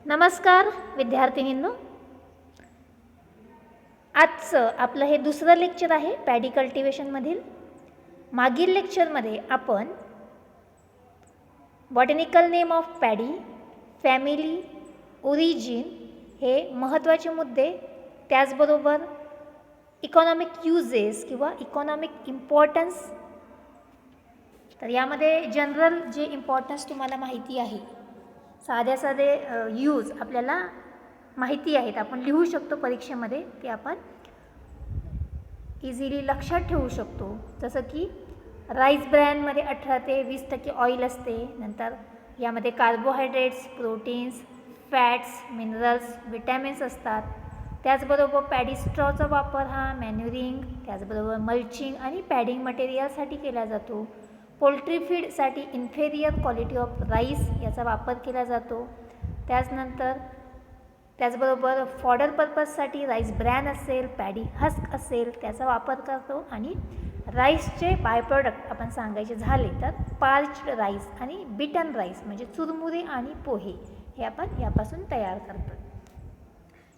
नमस्कार विद्यार्थिनींनो, आजचं आपलं हे दुसरं लेक्चर आहे पॅडी कल्टिवेशनमधील. मागील लेक्चरमध्ये आपण botanical name of paddy, family, origin हे महत्त्वाचे मुद्दे, त्याचबरोबर इकॉनॉमिक यूजेस किंवा इकॉनॉमिक इम्पॉर्टन्स, तर यामध्ये जनरल जे इम्पॉर्टन्स तुम्हाला माहिती आहे, साधे यूज आपल्याला माहिती आहेत, आपण लिहू शकतो परीक्षेमध्ये, ते आपण इझिली लक्षात ठेवू शकतो. जसं की राईस ब्रॅनमध्ये 18 ते 20% ऑइल असते. नंतर यामध्ये carbohydrates, proteins, fats, minerals, vitamins असतात. त्याचबरोबर पॅडी स्ट्रॉचा वापर हा मॅन्युरिंग, त्याचबरोबर मल्चिंग आणि पॅडिंग मटेरियलसाठी केला जातो. पोल्ट्री फीडसाठी इन्फेरियर क्वालिटी ऑफ राईस याचा वापर केला जातो. त्याचबरोबर फॉडर पर्पजसाठी राईस ब्रॅन असेल, पॅडी हस्क असेल त्याचा वापर करतो. आणि राईसचे बाय प्रोडक्ट आपण सांगायचे झाले तर पार्च्ड राईस आणि बिटन राईस म्हणजे चुरमुरे आणि पोहे हे आपण यापासून तयार करतो.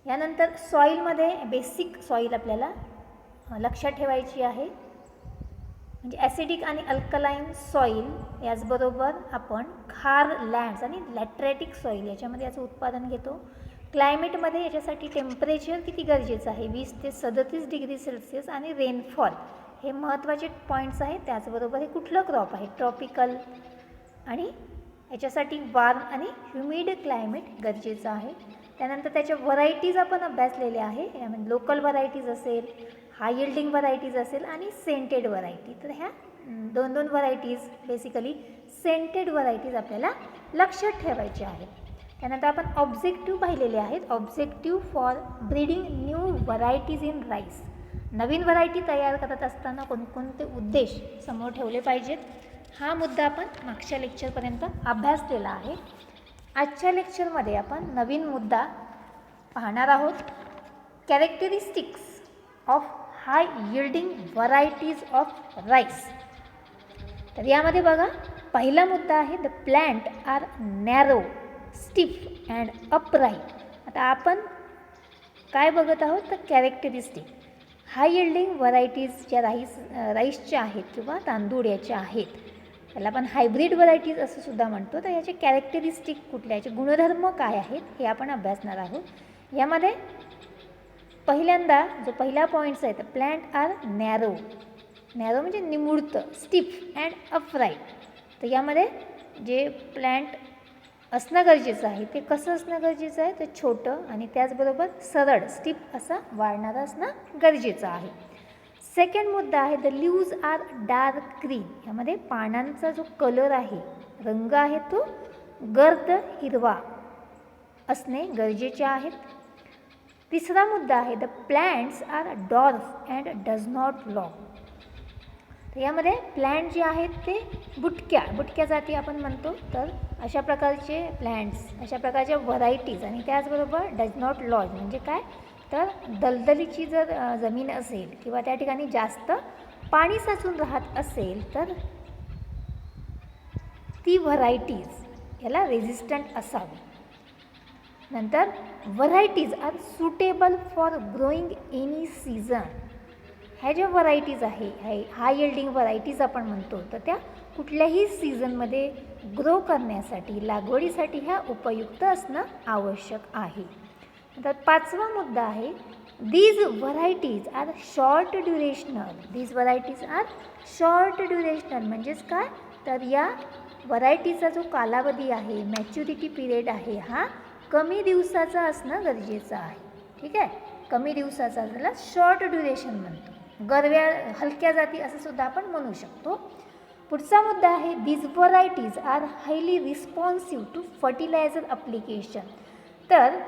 यानंतर सॉईलमध्ये बेसिक सॉईल आपल्याला लक्षात ठेवायची आहे, म्हणजे ॲसिडिक आणि अल्कलाईन सॉईल. याचबरोबर आपण खार लँड्स आणि लॅट्रेटिक सॉईल याच्यामध्ये याचं उत्पादन घेतो. क्लायमेटमध्ये याच्यासाठी टेम्परेचर किती गरजेचं आहे, 20 ते 37 डिग्री सेल्सिअस, आणि रेनफॉल हे महत्त्वाचे पॉईंट्स आहेत. त्याचबरोबर हे कुठलं क्रॉप आहे, ट्रॉपिकल, आणि याच्यासाठी वार्म आणि ह्युमिड क्लायमेट गरजेचं आहे. त्यानंतर त्याच्या व्हरायटीज आपण अभ्यासलेल्या आहे. यामध्ये लोकल व्हरायटीज असेल, हाय यील्डिंग व्हरायटीज असेल आणि सेंटेड व्हरायटी. तर ह्या दोन व्हरायटीज, बेसिकली सेंटेड व्हरायटीज आपल्याला लक्षात ठेवायच्या आहेत. त्यानंतर आपण ऑब्जेक्टिव्ह पाहिलेले आहेत. Objective for breeding new varieties in rice. Naveen variety तयार करत असताना कोणकोणते उद्देश समोर ठेवले पाहिजेत, हा मुद्दा आपण मागच्या लेक्चरपर्यंत अभ्यासलेला आहे. आजच्या लेक्चरमध्ये आपण नवीन मुद्दा पाहणार आहोत, characteristics of high yielding varieties of rice. तर यामध्ये बघा, पहिला मुद्दा आहे the plant are narrow, stiff and upright. आता आपण काय बघत आहोत, तर कॅरेक्टरिस्टिक हाय यील्डिंग व्हरायटीज ज्या राईसच्या आहेत किंवा तांदूळ्याच्या आहेत, त्याला आपण हायब्रिड व्हरायटीज असं सुद्धा म्हणतो. तर याचे कॅरेक्टरिस्टिक कुठल्या, याचे गुणधर्म काय आहेत हे आपण अभ्यासणार आहोत. यामध्ये पहिल्यांदा जो पहिला पॉईंट्स आहे, तर प्लांट आर नॅरो. नॅरो म्हणजे निमुळतं, स्टिफ अँड अपराईट. तर यामध्ये जे प्लांट असणं गरजेचं आहे ते कसं असणं गरजेचं आहे, तर छोटं आणि त्याचबरोबर सरळ, स्टिफ असा वाढणारा असणं गरजेचं आहे. सेकंड मुद्दा आहे the leaves are dark green. यामध्ये पानांचा जो कलर आहे, रंग आहे, तो गर्द हिरवा असणे गरजेचे आहेत. तिसरा मुद्दा आहे the plants are dwarf and does not लॉग. तर यामध्ये प्लॅन्ट जे आहेत ते बुटक्या जाती आपण म्हणतो. तर अशा प्रकारचे प्लॅन्ट्स, अशा प्रकारच्या व्हरायटीज, आणि त्याचबरोबर डज नॉट लॉज म्हणजे काय, तर दलदलीची जर जमीन असेल किंवा त्या ठिकाणी जास्त पाणी साचून राहत असेल तर ती व्हरायटीज याला रेझिस्टंट असावी. नंतर varieties are suitable for growing any season. ह्या ज्या व्हरायटीज आहे, हाय यील्डिंग व्हरायटीज आपण म्हणतो, तर त्या कुठल्याही सीझनमध्ये ग्रो करण्यासाठी, लागवडीसाठी ह्या उपयुक्त असणं आवश्यक आहे. तर पाचवा मुद्दा आहे these varieties are short durational. These varieties are short durational म्हणजेच काय, तर या व्हरायटीचा जो कालावधी आहे, मॅच्युरिटी पिरियड आहे, हा कमी दिवसाचा असणं गरजेचं आहे. ठीक आहे, कमी दिवसाचा, त्याला शॉर्ट ड्युरेशन म्हणतो. गरव्या हलक्या जाती असं सुद्धा आपण म्हणू शकतो. पुढचा मुद्दा आहे these varieties are highly responsive to fertiliser application. तर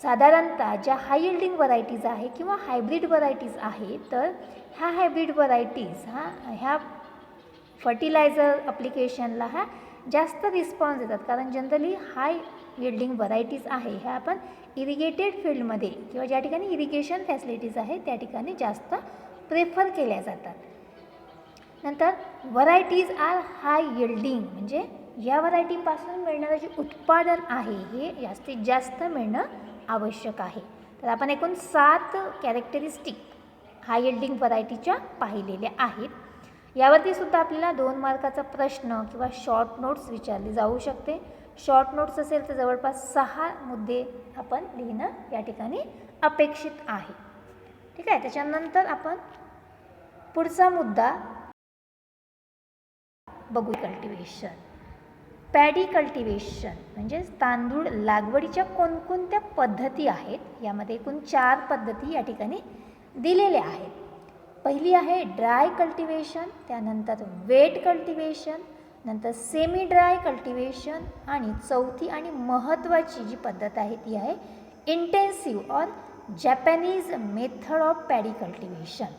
साधारणतः ज्या हाय यील्डिंग व्हरायटीज आहे किंवा हायब्रिड व्हरायटीज आहे, तर ह्या हायब्रिड व्हरायटीज ह्या फर्टिलायझर अप्लिकेशनला ह्या जास्त रिस्पॉन्स देतात. कारण जनरली हाय यील्डिंग व्हरायटीज आहे ह्या आपण इरिगेटेड फील्डमध्ये किंवा ज्या ठिकाणी इरिगेशन फॅसिलिटीज आहे त्या ठिकाणी जास्त प्रेफर केल्या जातात. नंतर व्हरायटीज आर हाय यील्डिंग म्हणजे या व्हरायटीपासून मिळणारं जे उत्पादन आहे हे जास्तीत जास्त मिळणं आवश्यक आहे. तर आपण एकूण 7 कॅरेक्टरिस्टिक हाय यील्डिंग व्हरायटीच्या पाहिलेल्या आहेत. यावरती सुद्धा आपल्याला 2 मार्काचा प्रश्न किंवा शॉर्ट नोट्स विचारली जाऊ शकते. शॉर्ट नोट्स असेल तर जवळपास 6 मुद्दे आपण लिहिणं या ठिकाणी अपेक्षित आहे. ठीक आहे. त्याच्यानंतर आपण पुढचा मुद्दा बघू. कल्टिवेशन. पॅडी कल्टिवेशन म्हणजे तांदूळ लागवडीच्या कोणकोणत्या पद्धती आहेत. यामध्ये एकूण 4 पद्धती या ठिकाणी दिलेल्या आहेत. पहिली आहे ड्राय कल्टिवेशन, त्यानंतर वेट कल्टिवेशन, नंतर सेमी ड्राय कल्टिवेशन आणि चौथी आणि महत्त्वाची जी पद्धत आहे ती आहे इंटेन्सिव्ह और Japanese method of paddy cultivation.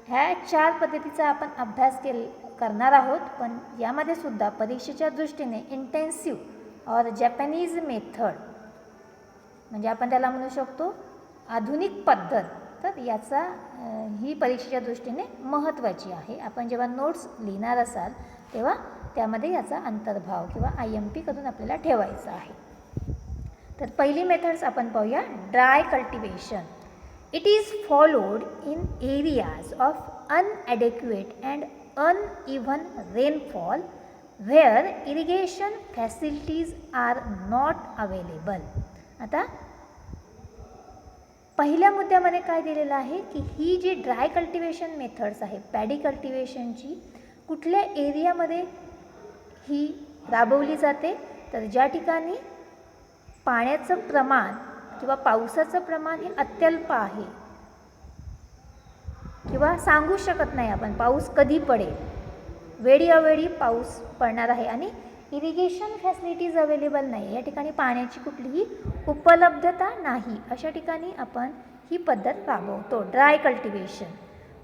ह्या 4 पद्धतीचा आपण अभ्यास करणार आहोत. पण यामध्ये सुद्धा परीक्षेच्या दृष्टीने इंटेन्सिव्ह और जॅपनीज मेथड म्हणजे आपण त्याला म्हणू शकतो आधुनिक पद्धत. तर याचा ही परीक्षेच्या दृष्टीने महत्त्वाची आहे. आपण जेव्हा नोट्स लिहिणार असाल तेव्हा त्यामध्ये याचा अंतर्भाव किंवा IMP करून आपल्याला ठेवायचा आहे. तर पहिली मेथड्स आपण पाहूया. Dry cultivation. It is followed in areas of inadequate and uneven rainfall where irrigation facilities are not available. आता पहिल्या मुद्द्यामध्ये काय दिलेलं आहे की ही जी ड्राय कल्टिवेशन मेथड्स आहे पॅडी कल्टिवेशनची कुठल्या एरियामध्ये ही राबवली जाते. तर ज्या ठिकाणी पाण्याचं प्रमाण किंवा पावसाचं प्रमाण हे अत्यल्प आहे किंवा सांगू शकत नाही आपण पाऊस कधी पडेल, वेळी अवेळी पाऊस पडणार आहे आणि इरिगेशन फॅसिलिटीज अवेलेबल नाही, या ठिकाणी पाण्याची कुठलीही उपलब्धता नाही, अशा ठिकाणी आपण ही पद्धत राबवतो ड्राय कल्टिवेशन.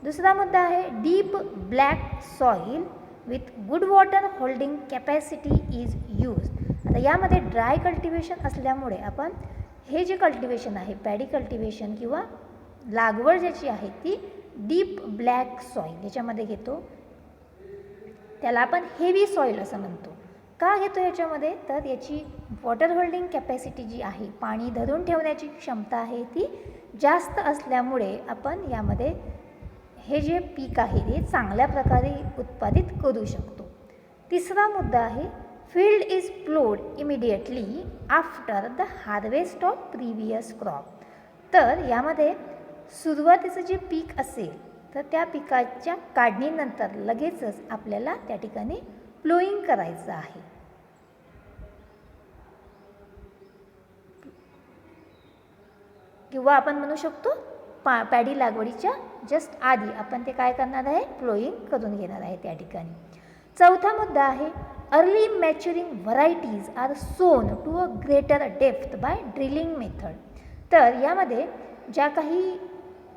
दुसरा मुद्दा आहे deep black soil with good water holding capacity is use. आता यामध्ये ड्राय कल्टिवेशन असल्यामुळे आपण हे जे कल्टिवेशन आहे पॅडी कल्टिवेशन किंवा लागवड ज्याची आहे ती डीप ब्लॅक सॉईल याच्यामध्ये घेतो. त्याला आपण हेवी सॉईल असं म्हणतो. का घेतो याच्यामध्ये, तर याची वॉटर होल्डिंग कॅपॅसिटी जी आहे पाणी धरून ठेवण्याची क्षमता आहे ती जास्त असल्यामुळे आपण यामध्ये हे जे पीक आहे ते चांगल्या प्रकारे उत्पादित करू शकतो. तिसरा मुद्दा आहे field is प्लोड immediately after the harvest of previous crop. तर यामध्ये सुरुवातीचं जे पीक असेल तर त्या पिकाच्या काढणीनंतर लगेचच आपल्याला त्या ठिकाणी प्लोईंग करायचं आहे. किंवा आपण म्हणू शकतो पॅडी लागवडीच्या जस्ट आधी आपण ते काय करणार आहे प्लोईंग करून घेणार आहे त्या ठिकाणी. चौथा मुद्दा आहे early maturing varieties are sown to a greater depth by drilling method. तर यामध्ये ज्या काही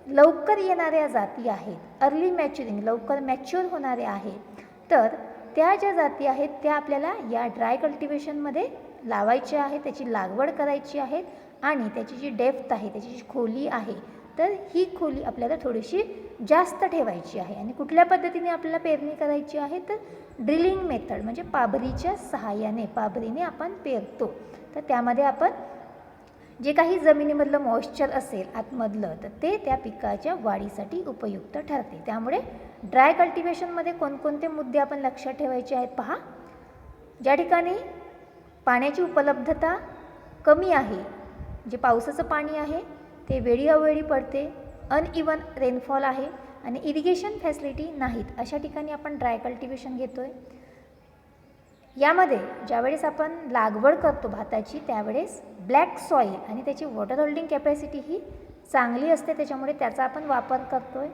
लवकर येणाऱ्या जाती आहेत अर्ली मॅच्युरिंग लवकर मॅच्युअर होणाऱ्या आहेत, तर त्या ज्या जाती आहेत त्या आपल्याला या ड्राय कल्टिवेशनमध्ये लावायच्या आहेत, त्याची लागवड करायची आहे आणि त्याची जी डेप्थ आहे त्याची जी खोली आहे तर ही खोली आपल्याला थोडीशी जास्त ठेवायची आहे. आणि कुठल्या पद्धतीने आपल्याला पेरणी करायची आहे तर ड्रिलिंग मेथड म्हणजे पाबरीच्या सहाय्याने पाबरीने आपण पेरतो. तर त्यामध्ये आपण जे काही जमिनीमधलं मॉइश्चर असेल आतमधलं तर ते त्या पिकाच्या वाढीसाठी उपयुक्त ठरते. त्यामुळे ड्राय कल्टिवेशनमध्ये कोणकोणते मुद्दे आपण लक्षात ठेवायचे आहेत पहा. ज्या ठिकाणी पाण्याची उपलब्धता कमी आहे, जे पावसाचं पाणी आहे ते वेळी अवेळी पडते, अनइवन रेनफॉल आहे आणि इरिगेशन फॅसिलिटी नाहीत, अशा ठिकाणी आपण ड्राय कल्टिवेशन घेतो आहे. यामध्ये ज्यावेळेस आपण लागवड करतो भाताची त्यावेळेस ब्लॅक सॉईल आणि त्याची वॉटर होल्डिंग कॅपॅसिटी ही चांगली असते, त्याच्यामुळे त्याचा आपण वापर करतो आहे.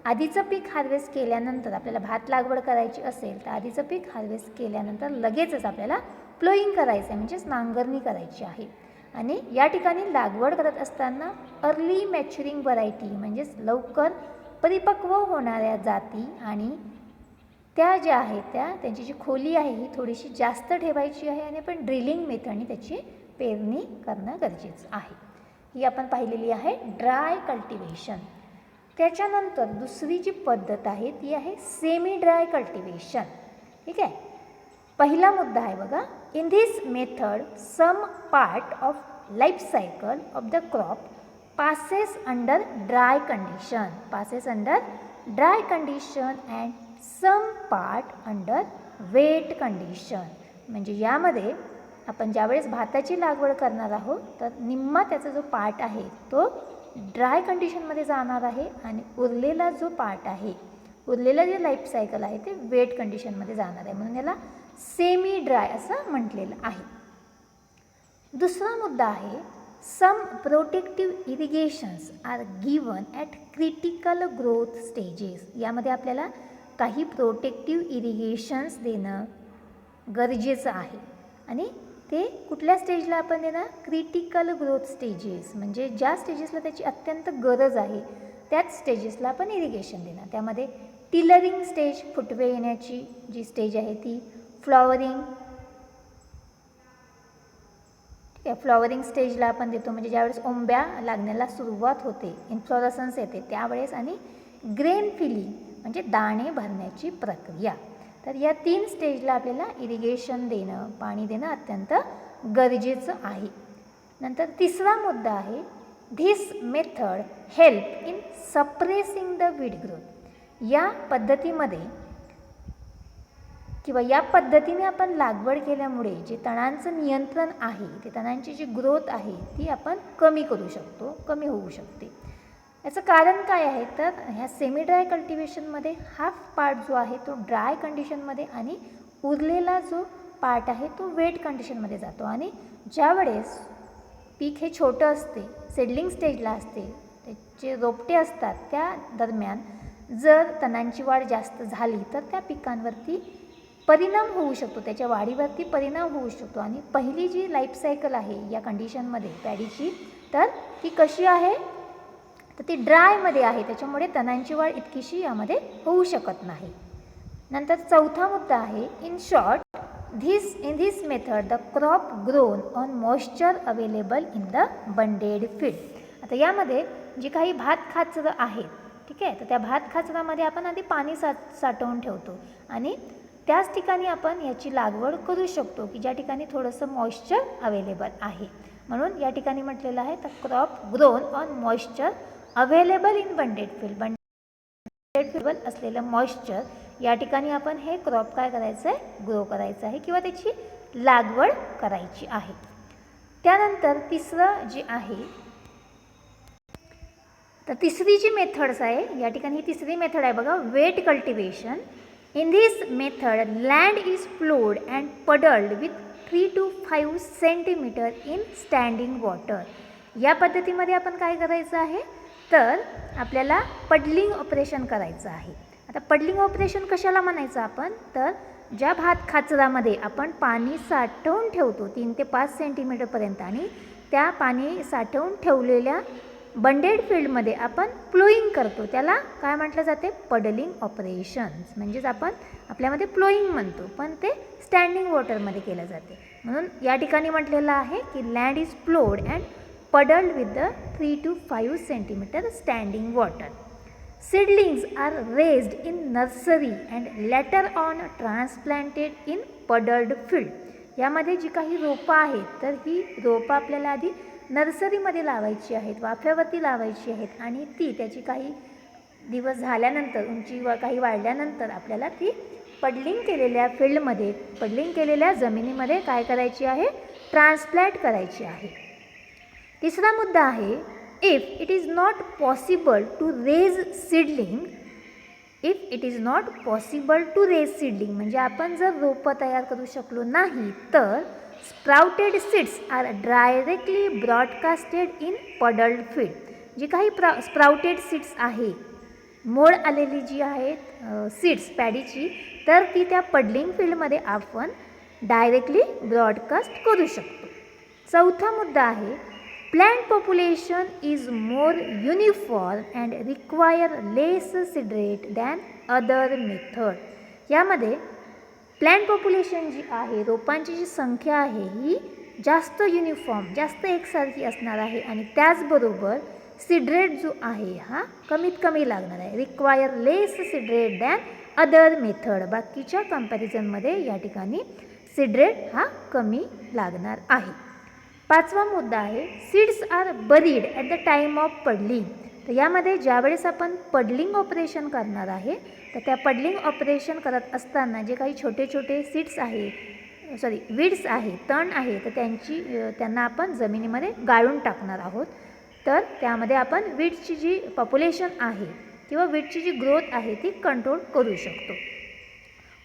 आधीचं पीक हार्वेस्ट केल्यानंतर आपल्याला भात लागवड करायची असेल तर आधीचं पीक हार्वेस्ट केल्यानंतर लगेचच आपल्याला प्लोईंग करायचं आहे म्हणजेच नांगरणी करायची आहे. आणि या ठिकाणी लागवड करत असताना अर्ली मॅच्युरिंग व्हरायटी म्हणजेच लवकर परिपक्व होणाऱ्या जाती आणि त्या ज्या आहेत त्यांची जी खोली आहे ही थोडीशी जास्त ठेवायची आहे आणि आपण ड्रिलिंग मेथडने त्याची पेरणी करणं गरजेचं आहे. ही आपण पाहिलेली आहे ड्राय कल्टिवेशन. त्याच्यानंतर दुसरी जी पद्धत आहे ती आहे सेमी ड्राय कल्टिवेशन. ठीक आहे. पहिला मुद्दा आहे बघा, in this method some part of life cycle of the crop passes under dry condition and some part under wet condition. म्हणजे यामध्ये आपण ज्यावेळेस भाताची लागवड करणार आहोत तर निम्मा त्याचा जो पार्ट आहे तो ड्राय कंडिशनमध्ये जाणार आहे आणि उरलेला जो पार्ट आहे, उरलेलं जे लाईफ सायकल आहे ते वेट कंडिशनमध्ये जाणार आहे, म्हणून याला सेमी ड्राय असं म्हटलेलं आहे. दुसरा मुद्दा आहे, some protective irrigations are given at critical growth stages. यामध्ये आपल्याला काही प्रोटेक्टिव्ह इरिगेशन्स देणं गरजेचं आहे आणि ते कुठल्या स्टेजला आपण देणार, क्रिटिकल ग्रोथ स्टेजेस, म्हणजे ज्या स्टेजेसला त्याची अत्यंत गरज आहे त्याच स्टेजेसला आपण इरिगेशन देणार. त्यामध्ये टिलरिंग स्टेज, फुटवे येण्याची जी स्टेज आहे ती, फ्लॉवरिंग, ठीक आहे, फ्लॉवरिंग स्टेजला आपण देतो म्हणजे ज्यावेळेस ओंब्या लागण्याला सुरुवात होते, इन्फ्लोरसन्स येते त्यावेळेस, आणि ग्रेन फिलिंग म्हणजे दाणे भरण्याची प्रक्रिया. तर या 3 स्टेजला आपल्याला इरिगेशन देणं, पाणी देणं अत्यंत गरजेचं आहे. नंतर तिसरा मुद्दा आहे, this method help in suppressing the weed growth. या पद्धतीमध्ये किंवा या पद्धतीने आपण लागवड केल्यामुळे जे तणांचं नियंत्रण आहे, ते तणांची जी ग्रोथ आहे ती आपण कमी करू शकतो, कमी होऊ शकते. याचं कारण काय आहे तर ह्या सेमी ड्राय कल्टिवेशनमध्ये हाफ पार्ट जो आहे तो ड्राय कंडिशनमध्ये आणि उरलेला जो पार्ट आहे तो वेट कंडिशनमध्ये जातो. आणि ज्यावेळेस पीक हे छोटं असते, सेडलिंग स्टेजला असते, त्याचे रोपटे असतात, त्या दरम्यान जर तणांची वाढ जास्त झाली तर त्या पिकांवरती परिणाम होऊ शकतो, त्याच्या वाढीवरती परिणाम होऊ शकतो. आणि पहिली जी लाईफ सायकल आहे या कंडिशनमध्ये पॅडीची, तर ती कशी आहे तर ती ड्रायमध्ये आहे, त्याच्यामुळे तणांची वाढ इतकीशी यामध्ये होऊ शकत नाही. नंतर चौथा मुद्दा आहे, in short in this method the crop grown on moisture available in the bunded field. आता यामध्ये जी काही भात खाचरं आहेत, ठीक आहे, तर त्या भात खाचरामध्ये आपण आधी पाणी साठवून ठेवतो आणि त्याच ठिकाणी आपण याची लागवड करू शकतो की ज्या ठिकाणी थोडंसं मॉइश्चर अवेलेबल आहे. म्हणून या ठिकाणी म्हटलेलं आहे, the crop grown on moisture available in bunded field. Bunded field असलेलं मॉइश्चर या ठिकाणी आपण हे क्रॉप काय करायचं आहे, ग्रो करायचं आहे किंवा त्याची लागवड करायची आहे. त्यानंतर तिसरं जे आहे, तर तिसरी जी मेथड्स आहे या ठिकाणी ही तिसरी मेथड आहे बघा, wet cultivation. In this method land is ploughed and puddled with 3 to 5 centimetre in standing water. या पद्धतीमध्ये आपण काय करायचं आहे तर आपल्याला पडलिंग ऑपरेशन करायचं आहे. आता पडलिंग ऑपरेशन कशाला म्हणायचं आपण तर ज्या भात खाचरामध्ये आपण पाणी साठवून ठेवतो 3 ते 5 सेंटीमीटरपर्यंत आणि त्या पाणी साठवून ठेवलेल्या बंडेड फील्डमध्ये आपण प्लोईंग करतो, त्याला काय म्हटलं जाते, पडलिंग ऑपरेशन्स. म्हणजेच आपण आपल्यामध्ये प्लोईंग म्हणतो पण ते स्टँडिंग वॉटरमध्ये केलं जाते. म्हणून या ठिकाणी म्हटलेलं आहे की land is ploughed and puddled with the 3 to 5 centimetre standing water. Seedlings are raised in nursery and later on transplanted in puddled field. यामध्ये जी काही रोपं आहेत तर ही रोपं आपल्याला आधी नर्सरीमध्ये लावायची आहेत, वाफ्यावरती लावायची आहेत आणि ती त्याची काही दिवस झाल्यानंतर उंची काही वाढल्यानंतर आपल्याला ती पडलिंग केलेल्या फील्डमध्ये, पडलिंग केलेल्या जमिनीमध्ये काय करायची आहे, ट्रान्सप्लांट करायची आहे. तिसरा मुद्दा आहे, if it is not possible to raise seedling, if it is not possible to raise seedling म्हणजे आपण जर रोपं तयार करू शकलो नाही तर sprouted seeds are directly broadcasted in puddled field. जी काही स्प्राउटेड सीड्स आहे, मोड आलेली जी आहेत सीड्स पॅडीची, तर ती त्या पडलिंग फील्डमध्ये आपण डायरेक्टली ब्रॉडकास्ट करू शकतो. चौथा मुद्दा आहे, plant population is more uniform and require less सिडरेट than other method. यामध्ये प्लांट पॉप्युलेशन जी आहे, रोपांची जी संख्या आहे ही जास्त युनिफॉर्म, जास्त एकसारखी असणार आहे आणि त्याचबरोबर सिडरेट जो आहे हा कमीत कमी लागणार आहे. रिक्वायर लेस सिडरेट दॅन अदर मेथड. बाकीच्या कंपॅरिझनमध्ये या ठिकाणी सीड रेट हा कमी लागणार आहे. 5वा मुद्दा आहे seeds are buried at the time of puddling. तर यामध्ये ज्यावेळेस आपण पडलिंग ऑपरेशन करणार आहे तर त्या पडलिंग ऑपरेशन करत असताना जे काही छोटे छोटे सीड्स आहे वीड्स आहे तण आहे तर त्यांना आपण जमिनीमध्ये गाळून टाकणार आहोत. तर त्यामध्ये आपण वीड्सची जी पॉप्युलेशन आहे किंवा वीड्सची जी ग्रोथ आहे ती कंट्रोल करू शकतो.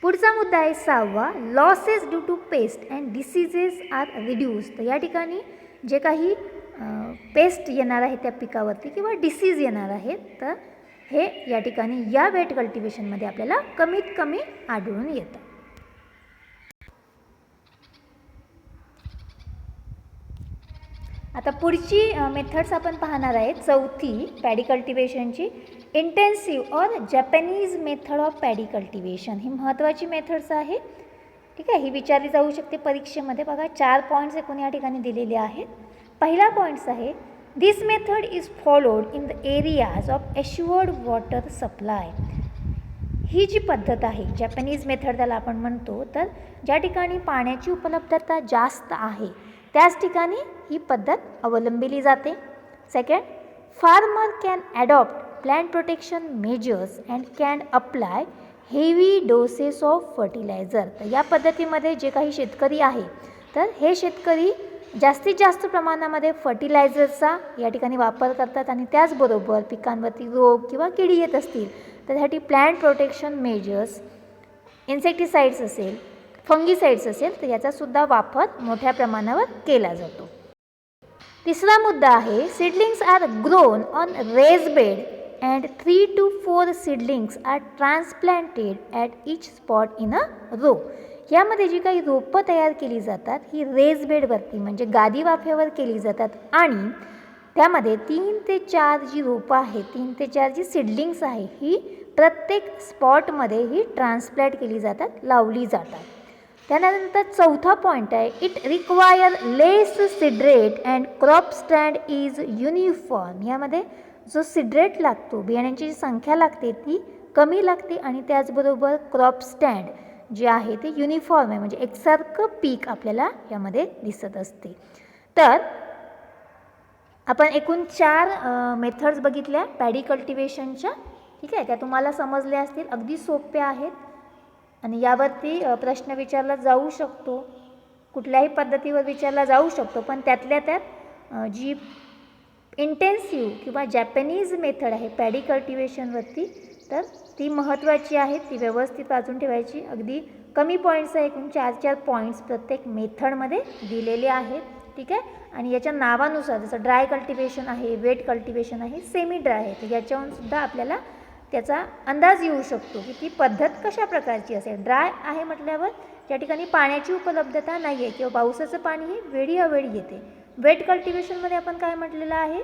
पुढचा मुद्दा आहे 6वा losses due to pest and diseases are reduce. तर या ठिकाणी जे काही पेस्ट येणार आहे त्या पिकावरती किंवा डिसीज येणार आहेत तर हे या ठिकाणी या वेट कल्टिवेशनमध्ये आपल्याला कमीत कमी आढळून येतं. आता पुढची मेथड्स आपण पाहणार आहे 4थी पॅडी कल्टिवेशनची इंटेन्सिव्ह और Japanese method of paddy cultivation. ही महत्त्वाची मेथड्स आहे. ठीक आहे, ही विचारली जाऊ शकते परीक्षेमध्ये. बघा 4 पॉईंट्स एकूण या ठिकाणी दिलेले आहेत. पहिला पॉईंट्स आहे this method is followed in the areas of assured water supply. ही जी पद्धत आहे जॅपनीज मेथड त्याला आपण म्हणतो, तर ज्या ठिकाणी पाण्याची उपलब्धता जास्त आहे त्याच ठिकाणी ही पद्धत अवलंबिली जाते. Second, farmer can adopt plant protection measures and can apply heavy doses of fertiliser. तर या पद्धतीमध्ये जे काही शेतकरी आहे तर हे शेतकरी जास्तीत जास्त प्रमाणामध्ये फर्टिलायझरचा या ठिकाणी वापर करतात आणि त्याचबरोबर पिकांवरती रोग किंवा किडी येत असतील तर त्यासाठी प्लांट प्रोटेक्शन मेजर्स, इन्सेक्टिसाइड्स असेल, फंगिसाइड्स असेल तर याचासुद्धा वापर मोठ्या प्रमाणावर केला जातो. तिसरा मुद्दा आहे seedlings are grown on raise bed and 3 to 4 seedlings are transplanted at each spot in a row. यामध्ये जी काही रोपं तयार केली जातात ही रेज बेडवरती म्हणजे गादी वाफ्यावर केली जातात आणि त्यामध्ये 3 ते 4 जी रोपं आहेत, 3 ते 4 जी सीडलिंग्स आहे ही प्रत्येक स्पॉटमध्ये ही ट्रान्सप्लांट केली जातात, लावली जातात. त्यानंतर 4था पॉईंट आहे it require less seed rate and crop stand is uniform. यामध्ये जो सीडरेट लागतो, बियाण्यांची जी संख्या लागते ती कमी लागते आणि त्याचबरोबर क्रॉप स्टँड जे आहे ते युनिफॉर्म आहे म्हणजे एकसारखं पीक आपल्याला यामध्ये दिसत असते. तर आपण एकूण 4 मेथड्स बघितल्या पॅडी कल्टिवेशनच्या. ठीक आहे, त्या तुम्हाला समजल्या असतील, अगदी सोप्या आहेत आणि यावरती प्रश्न विचारला जाऊ शकतो, कुठल्याही पद्धतीवर विचारला जाऊ शकतो. पण त्यातल्या त्यात जी इंटेन्सिव्ह किंवा जॅपनीज मेथड आहे पॅडी कल्टिवेशनवरती तर ती महत्त्वाची आहे, ती व्यवस्थित वाचून ठेवायची. अगदी कमी पॉईंट्स आहे, एकूण 4 पॉईंट्स प्रत्येक मेथडमध्ये दिलेले आहेत. ठीक आहे, आणि याच्या नावानुसार जसं ड्राय कल्टिवेशन आहे, वेट कल्टिवेशन आहे, सेमी ड्राय आहे, तर याच्यावरूनसुद्धा आपल्याला त्याचा अंदाज येऊ शकतो की ती पद्धत कशा प्रकारची असेल. ड्राय आहे म्हटल्यावर ज्या ठिकाणी पाण्याची उपलब्धता नाही आहे किंवा पावसाचं पाणी हे वेळी अवेळी येते. वेट कल्टिवेशनमध्ये आपण काय म्हटलेलं आहे,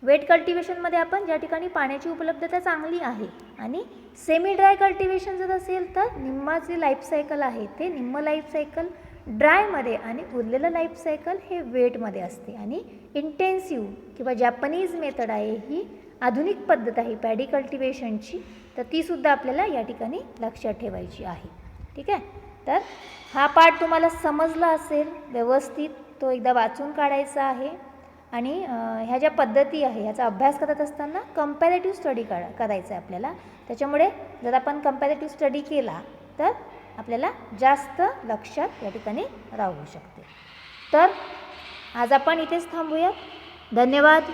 वेट कल्टिवेशनमध्ये आपण ज्या ठिकाणी पाण्याची उपलब्धता चांगली आहे आणि सेमी ड्राय कल्टिवेशन जर असेल तर निम्माचे लाईफ सायकल आहे ते निम्म लाईफ सायकल ड्रायमध्ये आणि उरलेलं लाईफ सायकल हे वेटमध्ये असते. आणि इंटेन्सिव्ह किंवा जॅपनीज मेथड आहे ही आधुनिक पद्धत आहे पॅडी कल्टिवेशनची, तर तीसुद्धा आपल्याला या ठिकाणी लक्षात ठेवायची आहे. ठीक आहे, तर हा पाठ तुम्हाला समजला असेल व्यवस्थित, तो एकदा वाचून काढायचा आहे आणि ह्या ज्या पद्धती आहे ह्याचा अभ्यास करत असताना कंपॅरेटिव्ह स्टडी करायचा आहे आपल्याला. त्याच्यामुळे जर आपण कंपॅरेटिव्ह स्टडी केला तर आपल्याला जास्त लक्षात या ठिकाणी राहू शकते. तर आज आपण इथेच थांबूया. धन्यवाद.